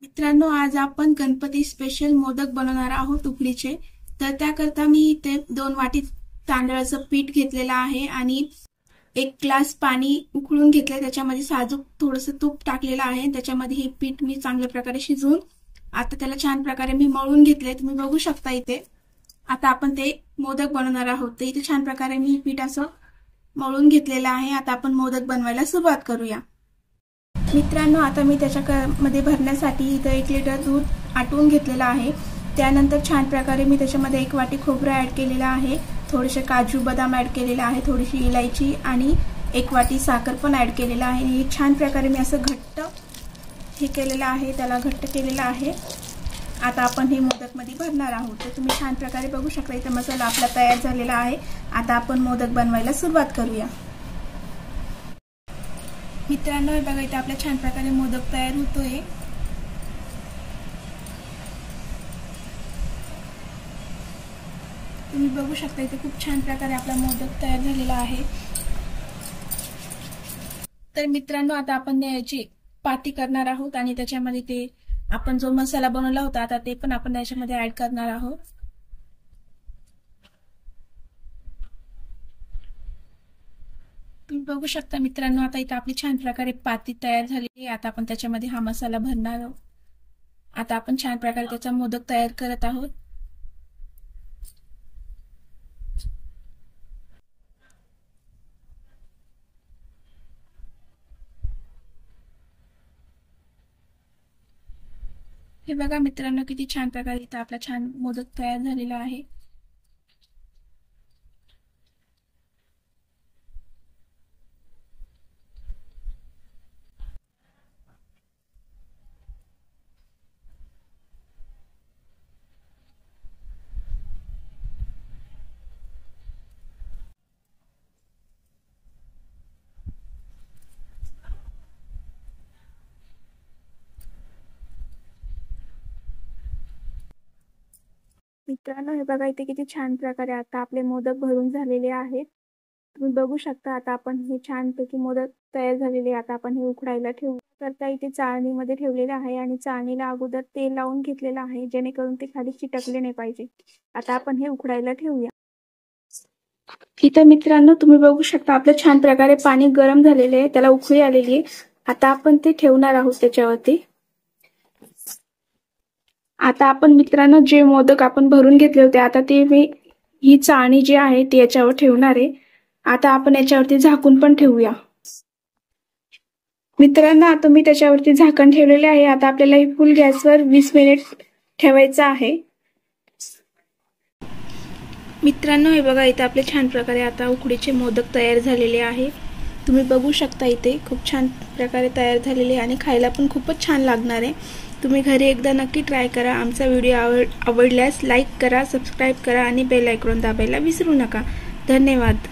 मित्रांनो, आज आपण गणपती स्पेशल मोदक बनवणार आहोत उकडीचे। तर त्याकरता मी इथे 2 वाटी तांदळाचं पीठ घेतलेलं आहे आणि 1 ग्लास पाणी उकळून घेतले। त्याच्यामध्ये साजूक थोडंसं तूप टाकलेलं आहे। त्याच्यामध्ये हे पीठ मी चांगल्या प्रकारे शिजवून आता त्याला छान प्रकारे मी मळून घेतले। तुम्ही बघू शकता इथे। आता आपण ते मोदक बनवणार आहोत। तर इथे छान प्रकारे मी पीठ असं मळून घेतलेलं आहे। आता आपण मोदक बनवायला सुरुवात करूया। मित्रांनो, आता मी त्याच्यामध्ये भरण्यासाठी इथे 1 लिटर दूध आटवून घेतलेलं आहे। त्यानंतर छान प्रकारे मी त्याच्यामध्ये 1 वाटी खोबरं ऍड केलेलं आहे, थोडेसे काजू बदाम ऍड केलेले आहे, थोडीशी इलायची आणि 1 वाटी साखर पण ऍड केलेला आहे। हे छान प्रकारे मी असं घट्ट हे केलेलं आहे, त्याला घट्ट केलेलं आहे। आता आपण हे मोदक मध्ये भरणार आहोत। तर तुम्ही छान प्रकारे बघू शकता इथे मसाला आपला तयार झालेला आहे। आता आपण मोदक बनवायला सुरुवात करूया। मित्रांनो, बघा इथे आपल्या छान प्रकारे मोदक तयार होतोय। तुम्ही बघू शकता इथे खूप छान प्रकारे आपला मोदक तयार झालेला आहे। तर मित्रांनो, आता आपण याची पाती करणार आहोत आणि त्याच्यामध्ये ते आपण जो मसाला बनवला होता आता ते पण आपण याच्यामध्ये ऍड करणार आहोत। तुम्ही बघू शकता मित्रांनो, आता इथे आपली छान प्रकारे पाती तयार झालेली आहे। आता आपण त्याच्यामध्ये हा मसाला भरणार आहोत। आता आपण छान प्रकारे त्याचा मोदक तयार करत आहोत। हे बघा मित्रांनो, किती छान प्रकारे इथे आपला छान मोदक तयार झालेला आहे। मित्रांनो, हे बघा इथे किती छान प्रकारे आता आपले मोदक भरून झालेले आहेत। तुम्ही बघू शकता आता आपण हे छानपैकी मोदक तयार झालेले। आता आपण हे उकडायला ठेवू। करता इथे चाळणीमध्ये ठेवलेले आहे आणि चाळणीला अगोदर तेल लावून घेतलेलं आहे, जेणेकरून ते खाली चिटकले नाही पाहिजे। आता आपण हे उकडायला ठेवूया। इथे मित्रांनो, तुम्ही बघू शकता आपलं छान प्रकारे पाणी गरम झालेले आहे, त्याला उकळी आलेली आहे। आता आपण ते ठेवणार आहोत त्याच्यावरती। आता आपण मित्रांनो जे मोदक आपण भरून घेतले होते आता ते मी ही चाळणी जी आहे ती याच्यावर ठेवणार आहे। आता आपण याच्यावरती झाकून पण ठेवूया। मित्रांनो, आता मी त्याच्यावरती झाकण ठेवलेले आहे। आता आपल्याला फुल गॅसवर 20 मिनिट ठेवायचं आहे। मित्रांनो, हे बघा इथे आपले छान प्रकारे आता उकडीचे मोदक तयार झालेले आहे। तुम्ही बघू शकता इथे खूप छान प्रकारे तयार झालेले आणि खायला पण खूपच छान लागणार आहे। तुम्ही घरी एकदा नक्की ट्राय करा। आमचा व्हिडिओ आवडल्यास लाईक करा, सबस्क्राइब करा आणि बेल आयकॉन दाबायला विसरू नका। धन्यवाद।